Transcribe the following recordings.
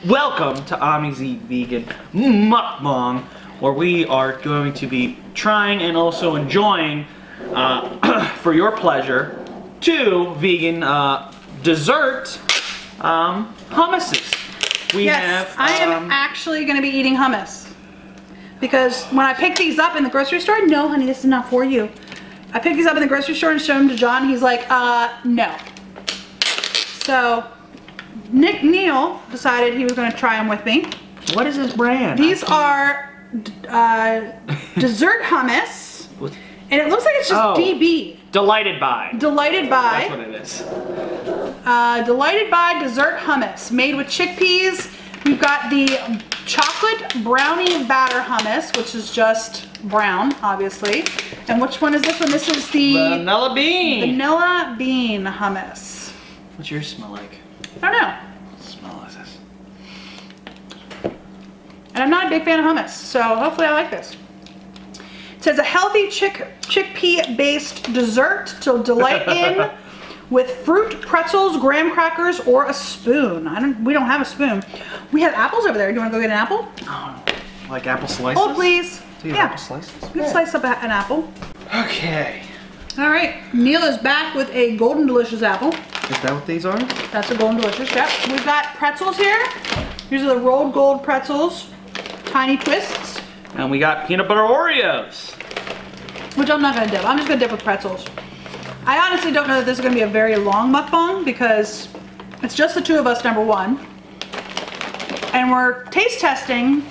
Welcome to Omnis Vegan Mukbang, where we are going to be trying and also enjoying, for your pleasure, 2 vegan dessert hummuses. I am actually going to be eating hummus. Because when I picked these up in the grocery store, no honey, this is not for you. I picked these up in the grocery store and showed them to John. He's like, no. So Neil decided he was going to try them with me. What is this brand? These are dessert hummus. And it looks like it's just DB. Delighted by. Delighted by. That's what it is. Delighted by dessert hummus. Made with chickpeas. We've got the chocolate brownie batter hummus, which is just brown, obviously. And which one is this one? This is the vanilla bean. Vanilla bean hummus. What's yours smell like? I don't know. What smell is this? And I'm not a big fan of hummus, so hopefully I like this. It says a healthy chickpea-based dessert to delight in with fruit, pretzels, graham crackers, or a spoon. We don't have a spoon. We have apples over there. Do you want to go get an apple? Oh, like apple slices? Oh, please. Do you yeah. have apple slices? You can slice up an apple. Okay. All right. Neil is back with a Golden Delicious apple. Is that what these are? That's a Golden Delicious, yep. We've got pretzels here. These are the rolled gold pretzels. Tiny twists. And we got peanut butter Oreos. Which I'm not going to dip. I'm just going to dip with pretzels. I honestly don't know that this is going to be a very long mukbang because it's just the 2 of us, number 1. And we're taste testing.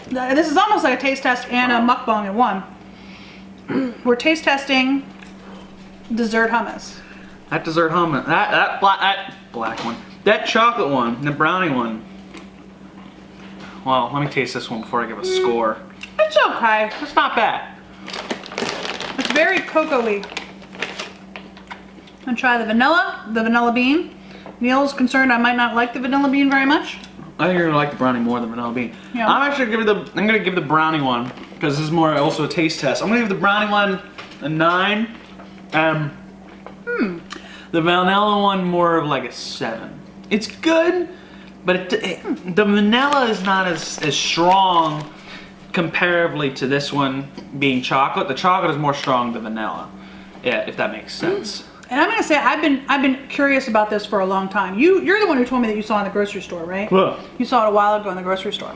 This is almost like a taste test and a mukbang in one. We're taste testing dessert hummus. That dessert hummus, that black one, that chocolate one, the brownie one. Well, let me taste this one before I give a score. It's okay. It's not bad. It's very cocoa-y. I'm gonna try the vanilla bean. Neil's concerned I might not like the vanilla bean very much. I think you're gonna like the brownie more than vanilla bean. Yeah. I'm gonna give the brownie one because this is more also a taste test. I'm gonna give the brownie one a 9. The vanilla one more of like a 7. It's good, but the vanilla is not as strong comparatively to this one being chocolate. The chocolate is more strong than vanilla. Yeah, if that makes sense. And I'm gonna say I've been curious about this for a long time. You're the one who told me that you saw it in the grocery store, right? What? You saw it a while ago in the grocery store.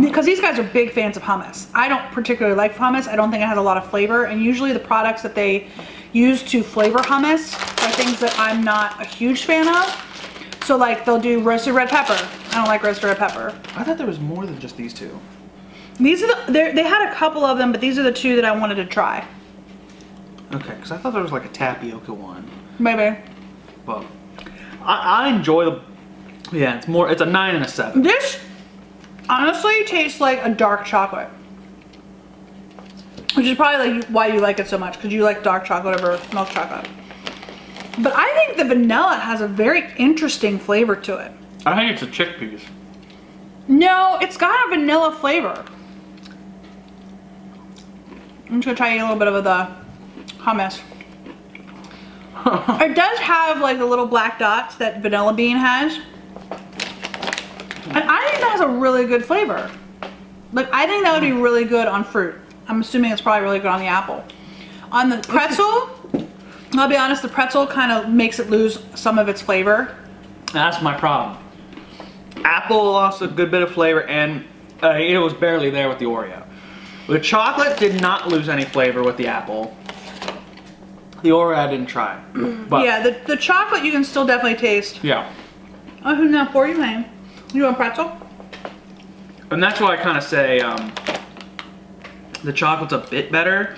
Because these guys are big fans of hummus. I don't particularly like hummus. I don't think it has a lot of flavor. And usually the products that they use to flavor hummus are things that I'm not a huge fan of. So like they'll do roasted red pepper. I don't like roasted red pepper. I thought there was more than just these 2. These are they had a couple of them, but these are the 2 that I wanted to try. Okay, because I thought there was like a tapioca one. Maybe. Well, I enjoy the, yeah, it's a 9 and a 7. This honestly tastes like a dark chocolate. Which is probably like why you like it so much, because you like dark chocolate over milk chocolate. But I think the vanilla has a very interesting flavor to it. I think it's the chickpeas. No, it's got a vanilla flavor. I'm just gonna try a little bit of the hummus. It does have like the little black dots that vanilla bean has. And I think that has a really good flavor. Like, I think that would be really good on fruit. I'm assuming it's probably really good on the apple. On the pretzel, I'll be honest, the pretzel kind of makes it lose some of its flavor. That's my problem. Apple lost a good bit of flavor, and it was barely there with the Oreo. The chocolate did not lose any flavor with the apple. The Oreo I didn't try. But yeah, the chocolate you can still definitely taste. Yeah. Oh, who's not for you, honey? You want pretzel? And that's why I kind of say the chocolate's a bit better,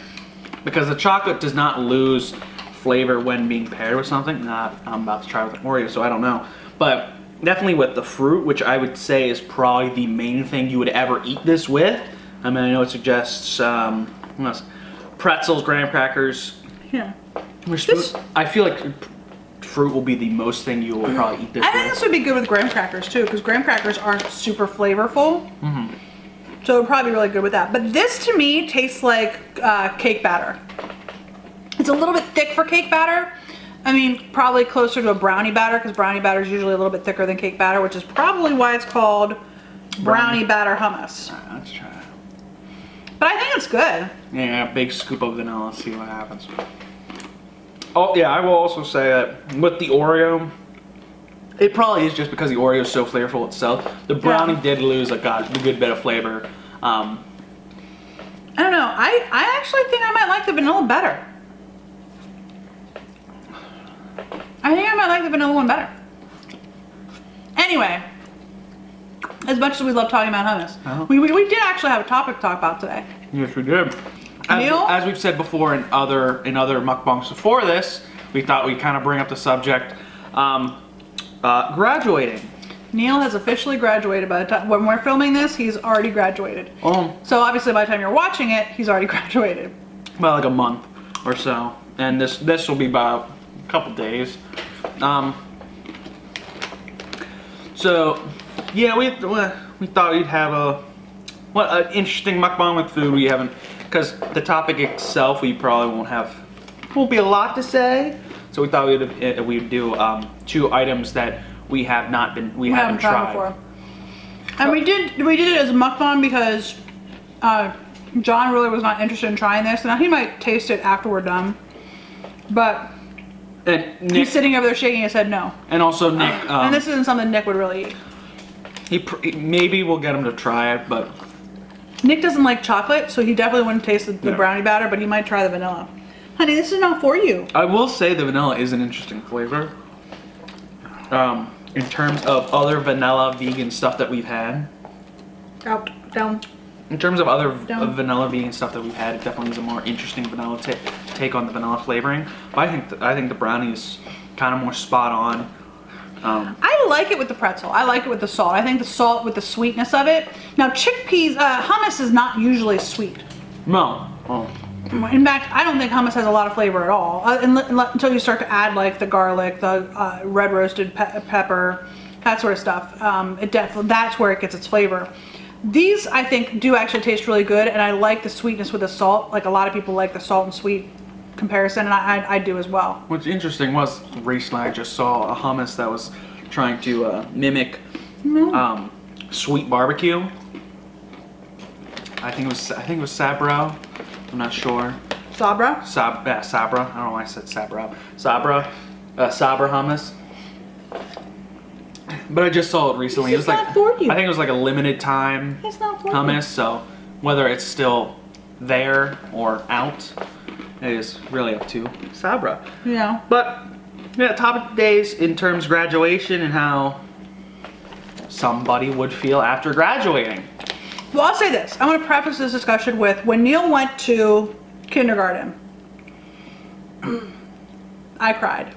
because the chocolate does not lose flavor when being paired with something. I'm about to try with an Oreo, so I don't know. But definitely with the fruit, which I would say is probably the main thing you would ever eat this with. I mean, I know it suggests pretzels, graham crackers. Yeah. I feel like fruit will be the most thing you will probably eat this with. I think this would be good with graham crackers too, because graham crackers aren't super flavorful. So it would probably be really good with that. But this to me tastes like cake batter. It's a little bit thick for cake batter, I mean, probably closer to a brownie batter because brownie batter is usually a little bit thicker than cake batter, which is probably why it's called brownie batter hummus. All right, let's try it. But I think it's good. Yeah, a big scoop of vanilla. Let's see what happens. Oh yeah, I will also say that with the Oreo, it probably is just because the Oreo is so flavorful itself. The brownie did lose a good bit of flavor. I don't know. I actually think I might like the vanilla better. I think I might like the vanilla one better. Anyway, as much as we love talking about hummus, we did actually have a topic to talk about today. Yes, we did. Neil? As we've said before in other mukbangs before this, we thought we'd kind of bring up the subject, graduating. Neil has officially graduated by the time, when we're filming this, he's already graduated. So obviously by the time you're watching it, he's already graduated. About like a month or so. And this will be about a couple days. So yeah, we thought we'd have an interesting mukbang with food. We haven't, because the topic itself we probably won't be a lot to say. So we thought we'd do 2 items that we haven't tried before. And we did it as a mukbang because John really was not interested in trying this. Now he might taste it after we're done, but he's sitting over there shaking his head no. And also Nick. And this isn't something Nick would really eat. Maybe we'll get him to try it, but Nick doesn't like chocolate, so he definitely wouldn't taste the brownie batter, but he might try the vanilla. Honey, this is not for you. I will say the vanilla is an interesting flavor. In terms of other vanilla vegan stuff that we've had. Down. In terms of other vanilla vegan stuff that we've had, it definitely is a more interesting vanilla take on the vanilla flavoring. But I think the brownie is kind of more spot on. I like it with the pretzel. I like it with the salt. I think the salt with the sweetness of it. Now chickpeas, hummus is not usually sweet. No. Oh. In fact, I don't think hummus has a lot of flavor at all until you start to add like the garlic, the red roasted pepper, that sort of stuff. That's where it gets its flavor. These I think do actually taste really good, and I like the sweetness with the salt. Like a lot of people like the salt and sweet comparison, and I do as well. What's interesting was recently I just saw a hummus that was trying to mimic sweet barbecue. I think it was Sabro. I'm not sure. Sabra? Sabra. I don't know why I said Sabra. Sabra hummus. But I just saw it recently. This is not for you. I think it was like a limited time hummus. So whether it's still there or out, it is really up to Sabra. Yeah. But yeah, topic of days in terms of graduation and how somebody would feel after graduating. Well, I'll say this. I want to preface this discussion with when Neil went to kindergarten, I cried.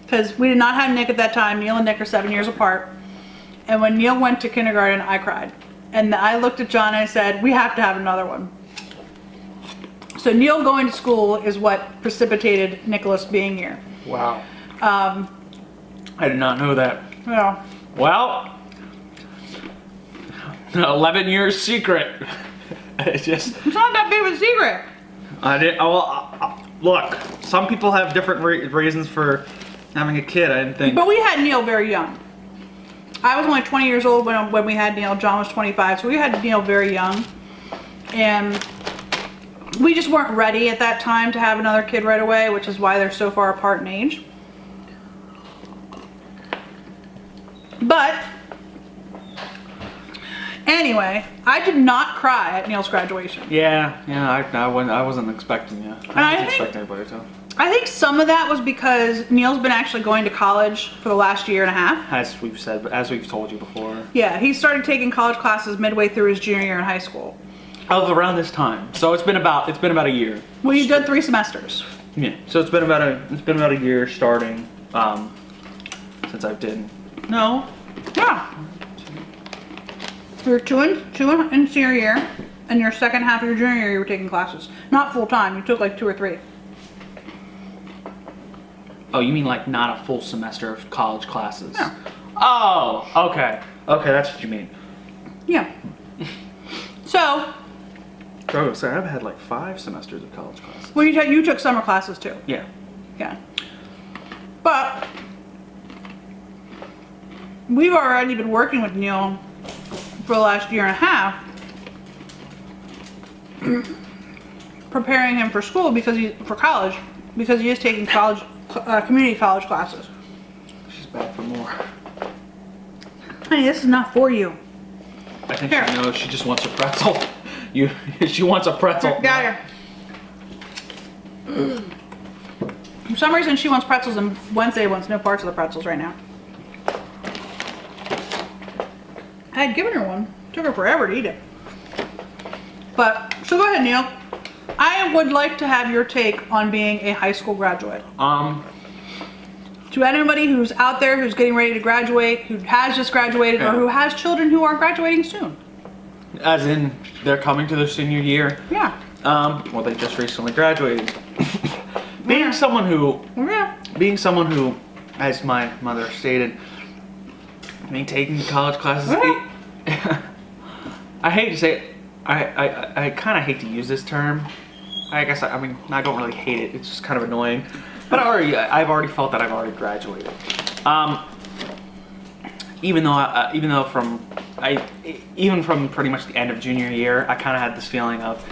Because we did not have Nick at that time. Neil and Nick are 7 years apart. And when Neil went to kindergarten, I cried. And I looked at John and I said, we have to have another one. So Neil going to school is what precipitated Nicholas being here. Wow. I did not know that. Yeah. Well, 11 years secret. It's not that big of a secret. I didn't. Look, some people have different reasons for having a kid. I didn't think. But we had Neil very young. I was only 20 years old when we had Neil. John was 25, so we had Neil very young, and we just weren't ready at that time to have another kid right away, which is why they're so far apart in age. But anyway, I did not cry at Neil's graduation. Yeah, I wasn't expecting you. I wasn't expecting anybody to. I think some of that was because Neil's been actually going to college for the last year and a half. As we've told you before. Yeah, he started taking college classes midway through his junior year in high school. Of around this time, so it's been about a year. Well, you've done 3 semesters. Yeah, so it's been about a year starting since I did. No. Yeah. You're two in senior year, and your second half of your junior year you were taking classes. Not full time. You took like 2 or 3. Oh, you mean like not a full semester of college classes? Yeah. Oh, okay. Okay, that's what you mean. Yeah. So. Oh, sorry, I've had like 5 semesters of college classes. Well, you took summer classes too. Yeah. Yeah. But we've already been working with Neil for the last year and a half, preparing him for school for college, because he is taking community college classes. She's back for more. Honey, this is not for you. I think she knows she just wants a pretzel. She wants a pretzel. Got her. For some reason, she wants pretzels, and Wednesday wants no parts of the pretzels right now. I had given her one. Took her forever to eat it. But, so go ahead, Neil. I would like to have your take on being a high school graduate. To anybody who's out there who's getting ready to graduate, who has just graduated, or who has children who are graduating soon. As in, they're coming to their senior year. Yeah. Well, they just recently graduated. Being someone who, as my mother stated, taking college classes. I hate to say it, I kind of hate to use this term. I guess I mean I don't really hate it. It's just kind of annoying. But I've already felt that I've already graduated. Even from pretty much the end of junior year, I kind of had this feeling of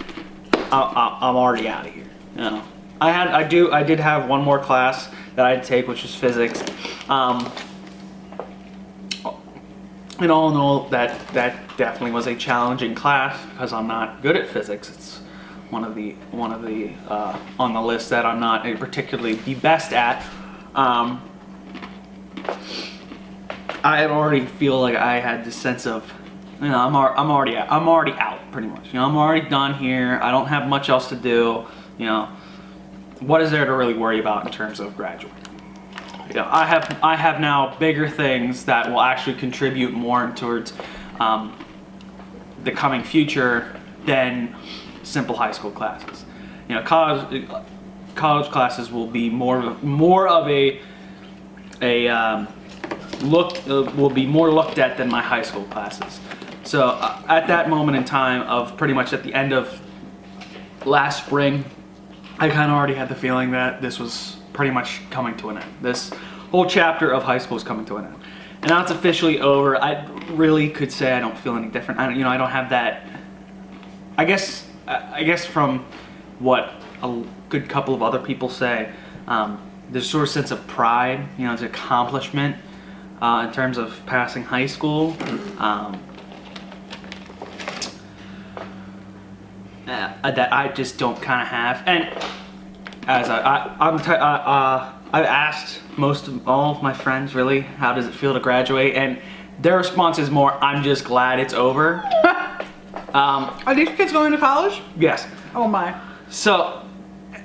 I'm already out of here. You know, I did have one more class that I had to take, which was physics. And all in all, that definitely was a challenging class because I'm not good at physics. It's one of the on the list that I'm not particularly the best at. I already feel like I had this sense of, you know, I'm already out pretty much. You know, I'm already done here. I don't have much else to do. You know, what is there to really worry about in terms of graduating? You know, I have now bigger things that will actually contribute more towards the coming future than simple high school classes. You know, college classes will be more of a will be more looked at than my high school classes. So at that moment in time of pretty much at the end of last spring, I kind of already had the feeling that this was pretty much coming to an end. This whole chapter of high school is coming to an end. And now it's officially over. I really could say I don't feel any different. I don't have that. I guess from what a good couple of other people say, there's sort of a sense of pride. You know, it's an accomplishment in terms of passing high school. That I just don't kind of have. And as I've asked all of my friends, really, how does it feel to graduate? And their response is more, I'm just glad it's over. Are these kids going to college? Yes. Oh my. So,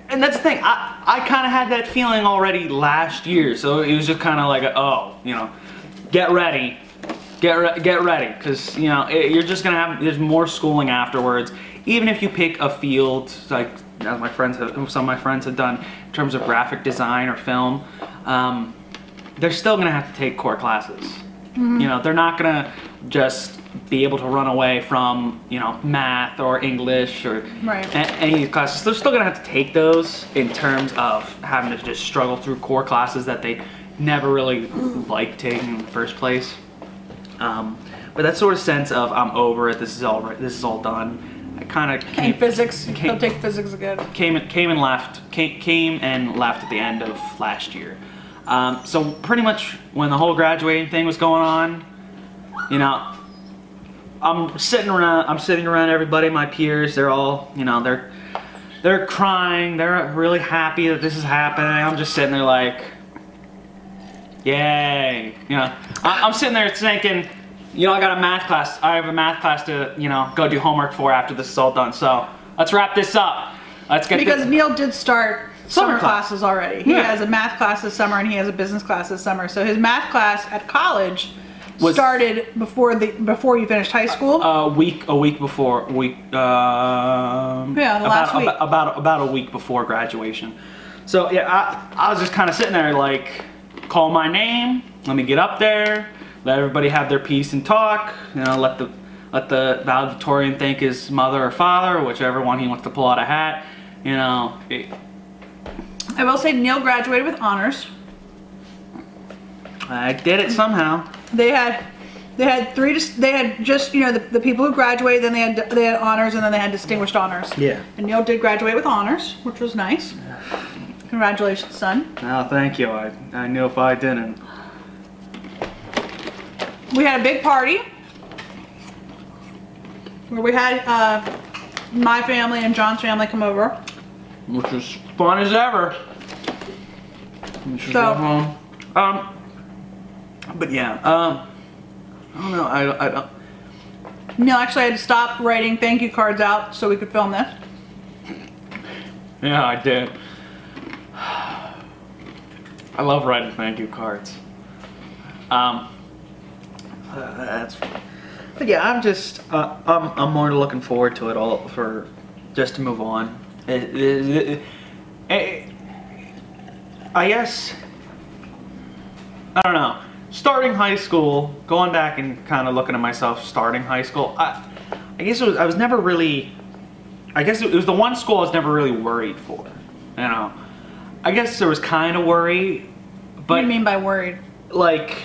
and that's the thing, I kind of had that feeling already last year. So it was just kind of like, oh, you know, get ready, because, you know, you're just going to have, there's more schooling afterwards. Even if you pick a field, like as some of my friends have done in terms of graphic design or film, they're still going to have to take core classes. Mm-hmm. You know, they're not going to just be able to run away from, you know, math or English or any of these classes. They're still going to have to take those in terms of having to just struggle through core classes that they never really liked taking in the first place. But that sort of sense of I'm over it. This is all done. I kind of came. And physics. They'll take physics again. Came and left at the end of last year. So pretty much when the whole graduating thing was going on, you know, I'm sitting around everybody, my peers. They're all, you know, they're crying. They're really happy that this is happening. I'm just sitting there like, yay. You know, I'm sitting there thinking, you know, I got a math class. I have a math class to, you know, go do homework for after this is all done. So let's wrap this up. Let's get because Neil did start summer classes already. He Yeah. has a math class this summer and he has a business class this summer. So his math class at college started before you finished high school. A week before last week. About a week before graduation. So yeah, I was just kind of sitting there like, call my name. Let me get up there. Let everybody have their piece and talk. You know, let the valedictorian thank his mother or father, or whichever one he wants to pull out a hat. You know, I will say Neil graduated with honors. I did it somehow. They had just, you know, the people who graduated, then they had honors, and then they had distinguished honors. Yeah. And Neil did graduate with honors, which was nice. Congratulations, son. Oh, thank you. I knew if I didn't. We had a big party where we had my family and John's family come over. Which was fun as ever. We should go home. But yeah, I don't know, I don't. Neil actually had to stop writing thank you cards out so we could film this. Yeah, I did. I love writing thank you cards. That's. But yeah, I'm just. I'm more looking forward to it all for just to move on. I guess. I don't know. Starting high school, going back and kind of looking at myself starting high school. I guess I was never really. I guess it was the one school I was never really worried for. You know. I guess there was kind of worry, but. What do you mean by worried? Like,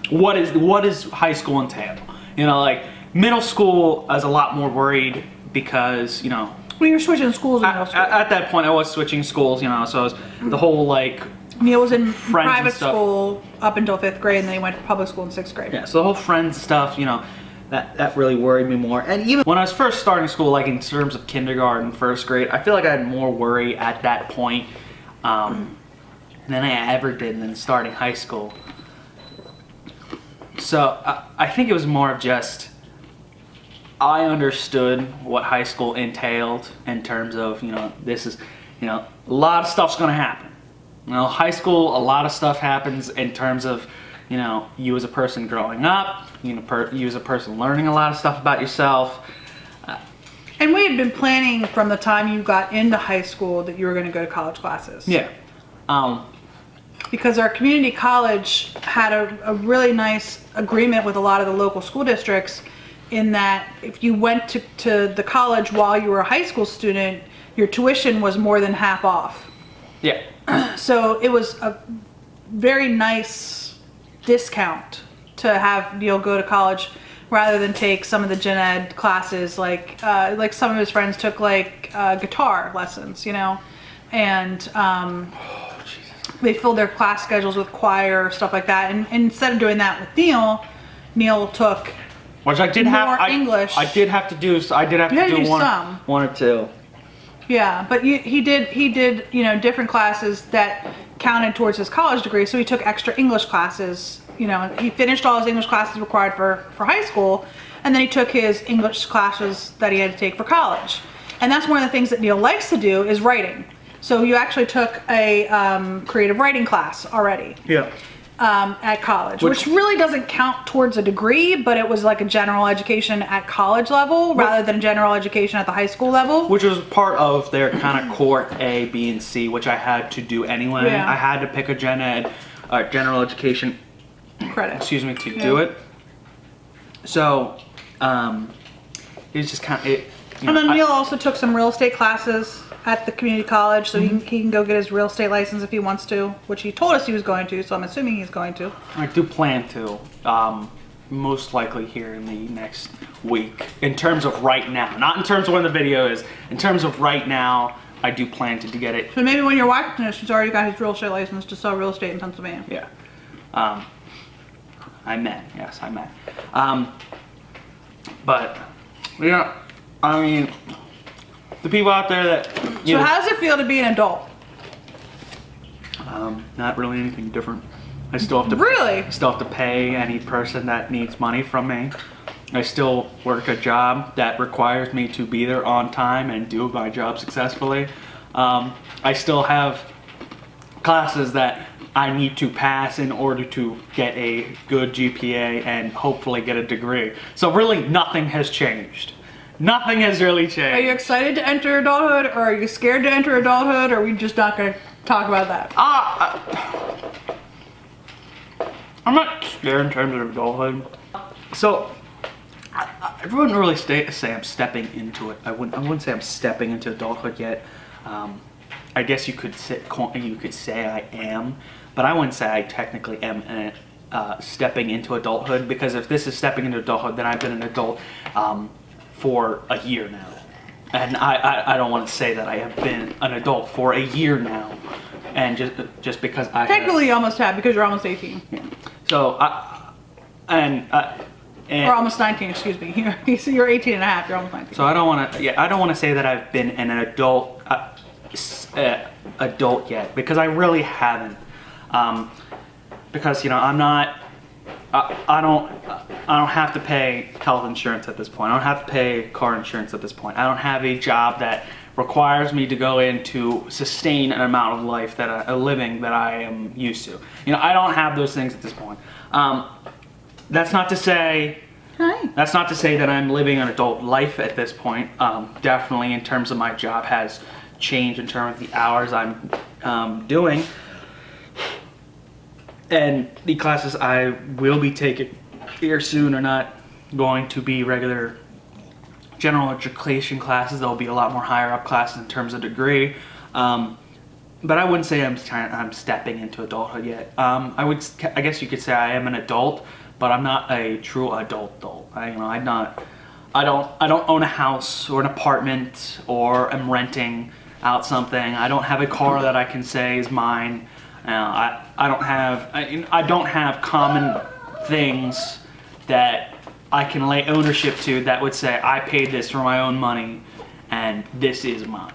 what is high school entail? You know, like middle school, I was a lot more worried because, you know. Well, you're switching schools in middle school. At that point, I was switching schools, you know, so I was the whole like. Neil was in private school up until 5th grade, and then he went to public school in 6th grade. Yeah, so the whole friends stuff, you know, that really worried me more. And even when I was first starting school, like in terms of kindergarten, 1st grade, I feel like I had more worry at that point than I ever did in starting high school. So I think it was more of just, I understood what high school entailed in terms of, you know, this is, you know, a lot of stuff's gonna happen. You know, high school, a lot of stuff happens in terms of, you know, you as a person growing up, you as a person learning a lot of stuff about yourself. And we had been planning from the time you got into high school that you were going to go to college classes. Yeah. Because our community college had a really nice agreement with a lot of the local school districts in that if you went to the college while you were a high school student, your tuition was more than half off. Yeah. So it was a very nice discount to have Neil go to college rather than take some of the gen ed classes, like some of his friends took like guitar lessons, you know, and they filled their class schedules with choir, stuff like that. And instead of doing that with Neil took which I did more English. I did have to do one or two. Yeah, but he did, you know, different classes that counted towards his college degree. So he took extra English classes. You know, he finished all his English classes required for high school, and then he took his English classes that he had to take for college. And that's one of the things that Neil likes to do is writing. So you actually took a creative writing class already. Yeah. At college, which really doesn't count towards a degree, but it was like a general education at college level rather than general education at the high school level. Which was part of their kind of core A, B, and C, which I had to do anyway. Yeah. I had to pick a gen ed, general education credit. Excuse me, to do it. So, it's just kind of it. And then Neil also took some real estate classes at the community college, so he can go get his real estate license if he wants to, which he told us he was going to, so I'm assuming he's going to. I do plan to, most likely here in the next week. In terms of right now, not in terms of when the video is, in terms of right now, I do plan to get it. So maybe when you're watching this, he's already got his real estate license to sell real estate in Pennsylvania. Yeah. I met. But, yeah, I mean, the people out there that... So how does it feel to be an adult? Not really anything different. I still have to... Really? Still have to pay any person that needs money from me. I still work a job that requires me to be there on time and do my job successfully. I still have classes that I need to pass in order to get a good GPA and hopefully get a degree. So really nothing has changed. Nothing has really changed. Are you excited to enter adulthood, or are you scared to enter adulthood, or are we just not going to talk about that? I'm not scared in terms of adulthood. So, I wouldn't really say I'm stepping into it. I wouldn't say I'm stepping into adulthood yet. I guess you could say I am, but I wouldn't say I technically am stepping into adulthood, because if this is stepping into adulthood, then I've been an adult for a year now. And I don't want to say that I have been an adult for a year now, and just because I technically you almost have, because you're almost 18. Yeah. So and or almost 19, excuse me. You're 18 and a half. You're almost 19. So I don't want to. Yeah, I don't want to say that I've been an adult yet, because I really haven't. Because I'm not. I don't have to pay health insurance at this point. I don't have to pay car insurance at this point. I don't have a job that requires me to go in to sustain an amount of life a living that I am used to. I don't have those things at this point. That's not to say. Hi. That's not to say that I'm living an adult life at this point. Definitely, in terms of my job, has changed in terms of the hours I'm doing. And the classes I will be taking here soon are not going to be regular general education classes. There'll be a lot more higher up classes in terms of degree. But I wouldn't say I'm stepping into adulthood yet. I guess you could say I am an adult, but I'm not a true adult. I don't own a house or an apartment, or am renting out something. I don't have a car that I can say is mine. I don't have common things that I can lay ownership to that would say I paid this for my own money and this is mine.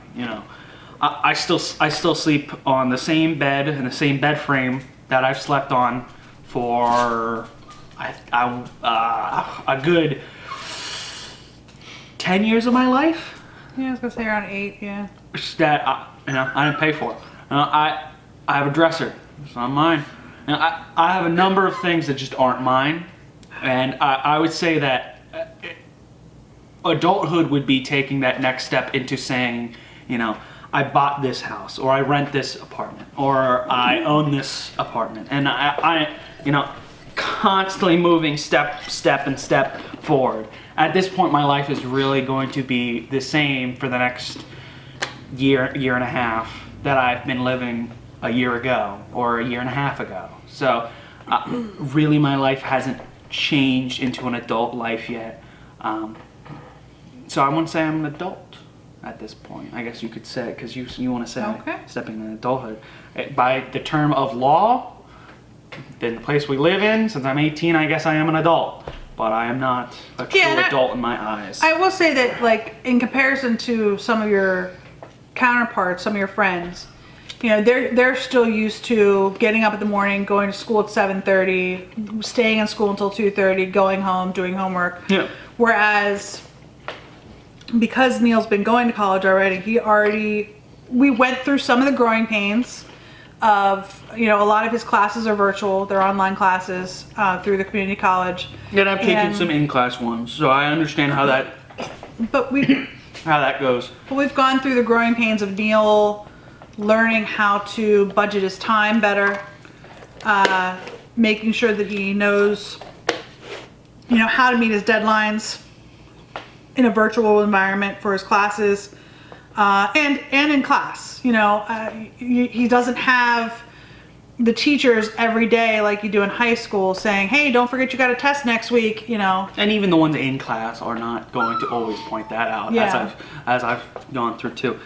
I still sleep on the same bed and the same bed frame that I've slept on for a good 10 years of my life. Yeah, I was gonna say around 8. Yeah. That I didn't pay for. I have a dresser. It's not mine. I have a number of things that just aren't mine, and I would say that adulthood would be taking that next step into saying, I bought this house, or I rent this apartment, or I own this apartment, and I constantly moving step forward. At this point, my life is really going to be the same for the next year and a half that I've been living a year ago or a year and a half ago. So really my life hasn't changed into an adult life yet. So I wouldn't say I'm an adult at this point. I guess you could say, because you want to say stepping into adulthood. By the term of law, in the place we live in, since I'm 18, I guess I am an adult. But I am not a true adult in my eyes. I will say that, like, in comparison to some of your counterparts, some of your friends, they're still used to getting up in the morning, going to school at 7:30, staying in school until 2:30, going home, doing homework. Yeah. Whereas, because Neil's been going to college already, we went through some of the growing pains of, a lot of his classes are virtual. They're online classes through the community college. And I've taken some in-class ones, so I understand how that goes. But we've gone through the growing pains of Neil learning how to budget his time better, making sure that he knows, how to meet his deadlines in a virtual environment for his classes, and in class. He doesn't have the teachers every day like you do in high school saying, hey, don't forget you got a test next week, And even the ones in class are not going to always point that out, as I've gone through too.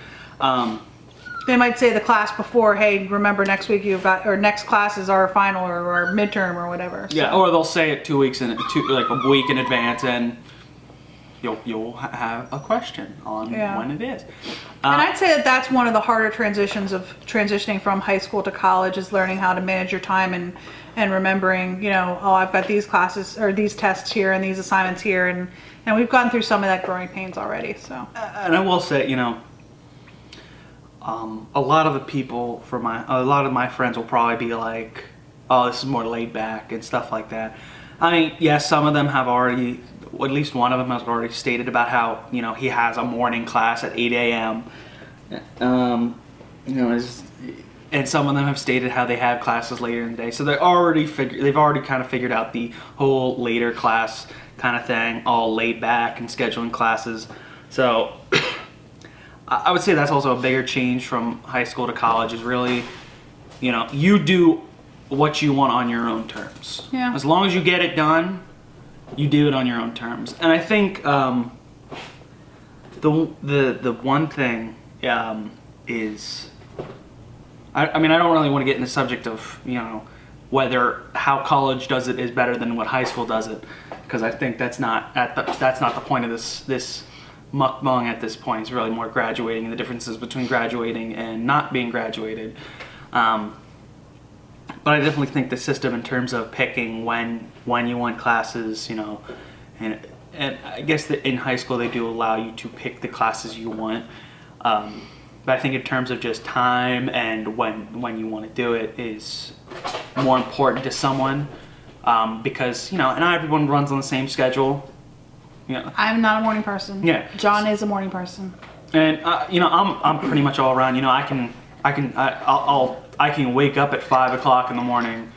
They might say the class before, hey, remember next week or next class is our final or our midterm or whatever. So. Yeah, or they'll say it 2 weeks like a week in advance, and you'll have a question on when it is. And I'd say that's one of the harder transitions of transitioning from high school to college, is learning how to manage your time and remembering, I've got these classes or these tests here and these assignments here, and we've gone through some of that growing pains already. So. And I will say, a lot of the people a lot of my friends will probably be like, oh, this is more laid back and stuff like that. I mean, yes, some of them have already, at least one of them has already stated about how, he has a morning class at 8 a.m. And some of them have stated how they have classes later in the day. So they've already kind of figured out the whole later class kind of thing, all laid back and scheduling classes. So I would say that's also a bigger change from high school to college is really, you know, you do what you want on your own terms. Yeah. As long as you get it done, you do it on your own terms. And I think the one thing is, I mean, I don't really want to get in the subject of, you know, whether how college does it is better than what high school does it, because I think that's not the point of this mukbang at this point. It's really more graduating and the differences between graduating and not being graduated. But I definitely think the system in terms of picking when you want classes, you know, and I guess that in high school they do allow you to pick the classes you want. But I think in terms of just time and when you want to do it is more important to someone, because, you know, not everyone runs on the same schedule. You know. I'm not a morning person. Yeah. John is a morning person. And you know, I'm pretty much all around. You know, I can wake up at 5 o'clock in the morning,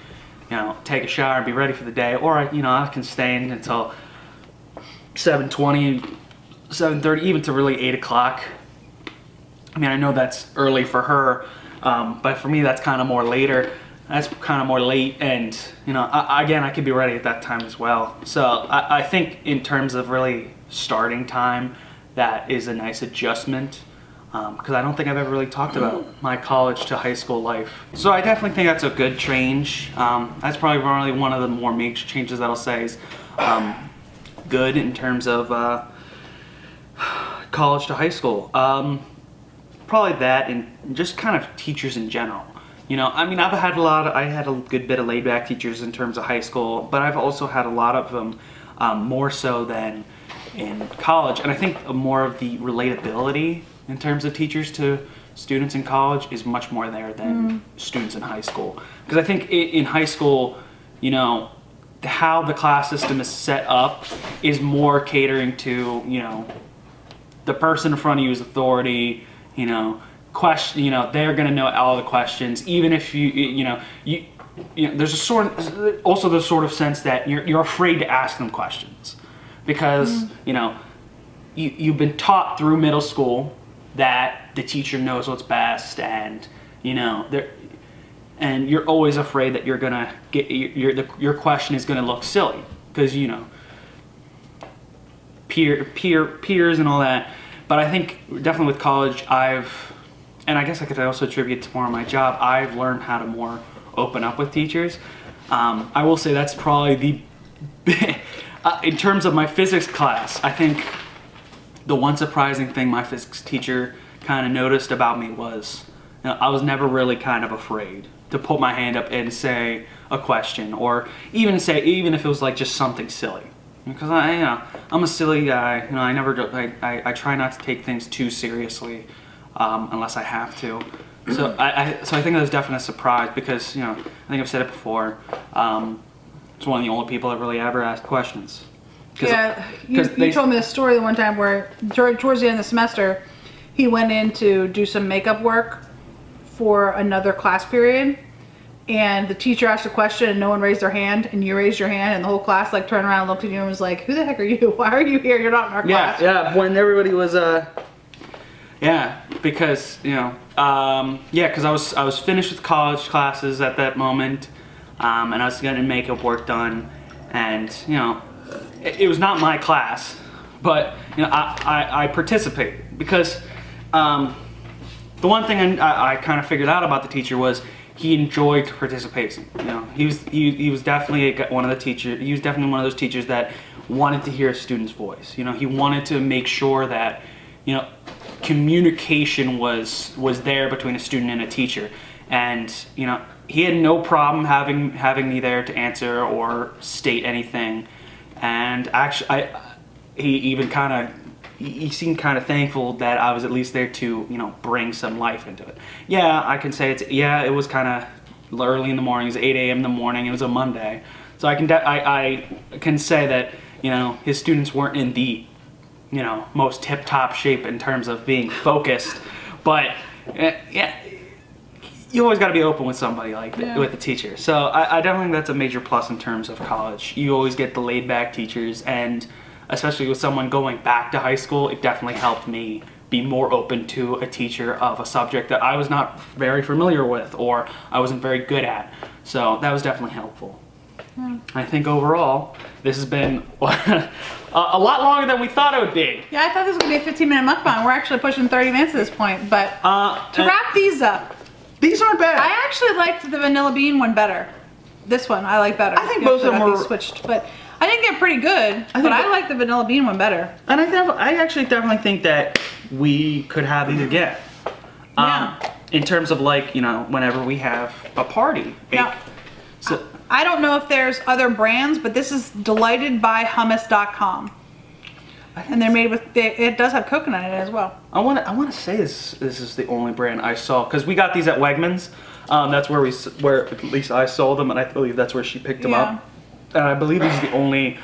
you know, take a shower and be ready for the day, or you know, I can stay in until 7:20, 7:30, even to really 8 o'clock. I mean, I know that's early for her, but for me, that's kind of more later. That's kind of more late, and you know, again, I could be ready at that time as well. So I think in terms of really starting time, that is a nice adjustment, because I don't think I've ever really talked about my college to high school life. So I definitely think that's a good change. That's probably really one of the more major changes that I'll say is good in terms of college to high school. Probably that, and just kind of teachers in general. You know, I mean, I had a good bit of laid back teachers in terms of high school, but I've also had a lot of them more so than in college. And I think more of the relatability in terms of teachers to students in college is much more there than students in high school. Because I think in high school, you know, how the class system is set up is more catering to, you know, the person in front of you is authority, you know, question, you know, they're going to know all the questions, even if you know, there's a sort of, also the sort of sense that you're afraid to ask them questions, because you know, you've been taught through middle school that the teacher knows what's best, and you know, and you're always afraid that you're gonna get your question is gonna look silly, because you know, peers and all that. But I think definitely with college, and I guess I could also attribute to more of my job, I've learned how to more open up with teachers. I will say that's probably in terms of my physics class, I think the one surprising thing my physics teacher kind of noticed about me was, you know, I was never really kind of afraid to put my hand up and say a question, or even if it was like just something silly. Because you know, I'm a silly guy, you know, I try not to take things too seriously. Unless I have to. So I think that was definitely a surprise, because, you know, I think I've said it before, it's one of the only people that really ever asked questions. Yeah, you told me the story the one time where towards the end of the semester, he went in to do some makeup work for another class period, and the teacher asked a question and no one raised their hand, and you raised your hand, and the whole class like turned around and looked at you and was like, who the heck are you? Why are you here? You're not in our class. Yeah, when everybody was yeah, because, you know, yeah, because I was finished with college classes at that moment, and I was getting makeup work done, and, you know, it was not my class, but, you know, I participated, because the one thing I kind of figured out about the teacher was he enjoyed participating. You know, he was definitely one of the teachers. He was definitely one of those teachers that wanted to hear a student's voice. You know, he wanted to make sure that, you know, communication was there between a student and a teacher, and you know, he had no problem having me there to answer or state anything. And actually, he seemed kind of thankful that I was at least there to, you know, bring some life into it. Yeah, I can say it was kind of early in the morning. It was 8 a.m. in the morning. It was a Monday, so I can say that, you know, his students weren't in the, you know, most tip-top shape in terms of being focused, but yeah, you always got to be open with somebody like that, with the teacher. So I definitely think that's a major plus in terms of college. You always get the laid-back teachers, and especially with someone going back to high school, it definitely helped me be more open to a teacher of a subject that I was not very familiar with or I wasn't very good at. So that was definitely helpful. I think overall, this has been a lot longer than we thought it would be. Yeah, I thought this was going to be a 15-minute mukbang. We're actually pushing 30 minutes at this point. But to wrap these up, these aren't bad. I actually liked the vanilla bean one better. This one I like better. I think both of them were switched, but I think they're pretty good. I like the vanilla bean one better. And I actually definitely think that we could have these again. In terms of like, you know, whenever we have a party. Now, so I don't know if there's other brands, but this is delightedbyhummus.com. And they're made with, it does have coconut in it as well. I want to say this is the only brand I saw, because we got these at Wegmans. That's where at least I saw them, and I believe that's where she picked them up. And I believe these are the only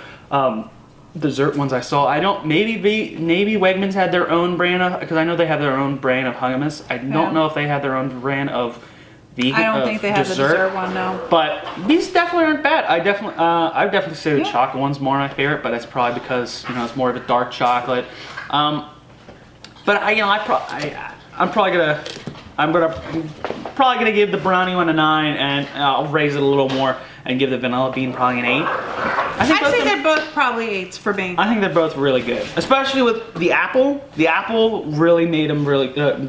dessert ones I saw. I don't, maybe Wegmans had their own brand of, because I know they have their own brand of hummus. I don't know if they have their own brand of vegan. I don't think they have the dessert one, no. But these definitely aren't bad. I definitely say the chocolate one's more my favorite, but that's probably because, you know, it's more of a dark chocolate. But I'm probably gonna give the brownie one a 9, and I'll raise it a little more and give the vanilla bean probably an 8. I'd say they're both probably 8s for me. I think they're both really good, especially with the apple. The apple really made them really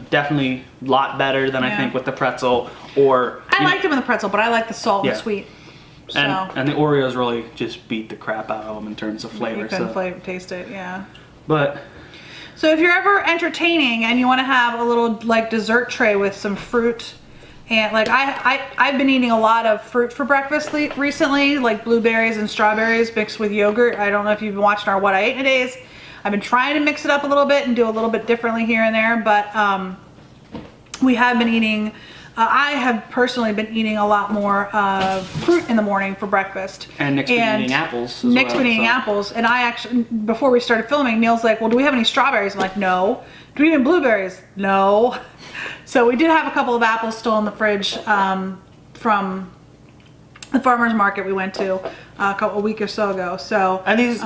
definitely a lot better than I think with the pretzel. Or I liked them in the pretzel, but I like the salt and sweet. So. And the Oreos really just beat the crap out of them in terms of flavor. You couldn't taste it, yeah. But so if you're ever entertaining and you want to have a little like dessert tray with some fruit, and like I've been eating a lot of fruit for breakfast recently, like blueberries and strawberries mixed with yogurt. I don't know if you've been watching our What I Ate in a Days. I've been trying to mix it up a little bit and do a little bit differently here and there, but we have been eating. I have personally been eating a lot more fruit in the morning for breakfast. And Nick's been eating apples. Nick's been eating apples. And I actually, before we started filming, Neil's like, well, do we have any strawberries? I'm like, no. Do we have any blueberries? No. So we did have a couple of apples still in the fridge from the farmer's market we went to a week or so ago. So, and these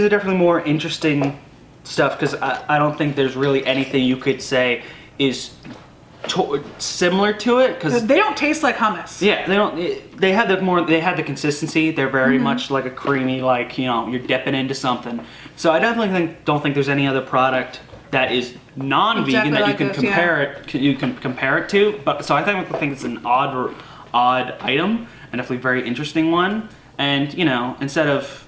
are definitely more interesting stuff, because I don't think there's really anything you could say is similar to it, because they don't taste like hummus. Yeah, they don't. They have the consistency. They're very much like a creamy, like, you know, you're dipping into something. So I definitely don't think there's any other product that is non-vegan that you can compare it to. But so I think it's an odd item, and definitely very interesting one. And, you know, instead of,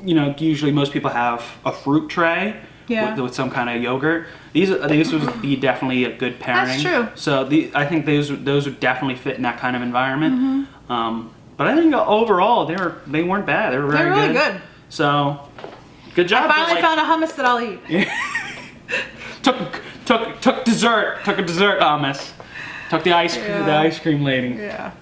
you know, usually most people have a fruit tray. Yeah. With some kind of yogurt. These would be definitely a good pairing. That's true. So I think those would definitely fit in that kind of environment. But I think overall they weren't bad. They were very really good. So good job. I finally found a hummus that I'll eat. took dessert. Took a dessert hummus. Took the ice cream lady. Yeah.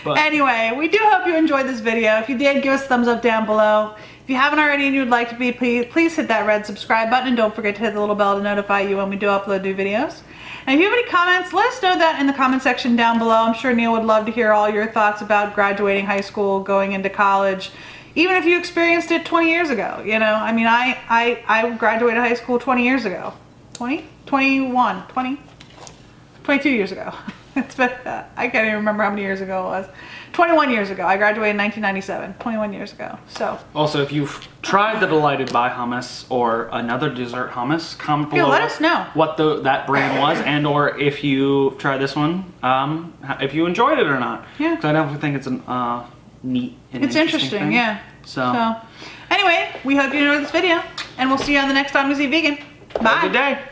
But anyway, we do hope you enjoyed this video. If you did, give us a thumbs up down below. If you haven't already and you'd like to be, please hit that red subscribe button, and don't forget to hit the little bell to notify you when we do upload new videos. And if you have any comments, let us know that in the comment section down below. I'm sure Neil would love to hear all your thoughts about graduating high school, going into college, even if you experienced it 20 years ago. You know, I mean, I graduated high school 20 years ago. 20? 21? 20? 22 years ago. It's been, I can't even remember how many years ago it was. 21 years ago. I graduated in 1997. 21 years ago. So. Also, if you've tried the Delighted by Hummus or another dessert hummus, comment below. Let us know what that brand was, and or if you tried this one, if you enjoyed it or not. Yeah. Because I definitely think it's a neat and interesting thing. Yeah. So, anyway, we hope you enjoyed this video, and we'll see you on the next time we see Vegan. Bye. Have a good day.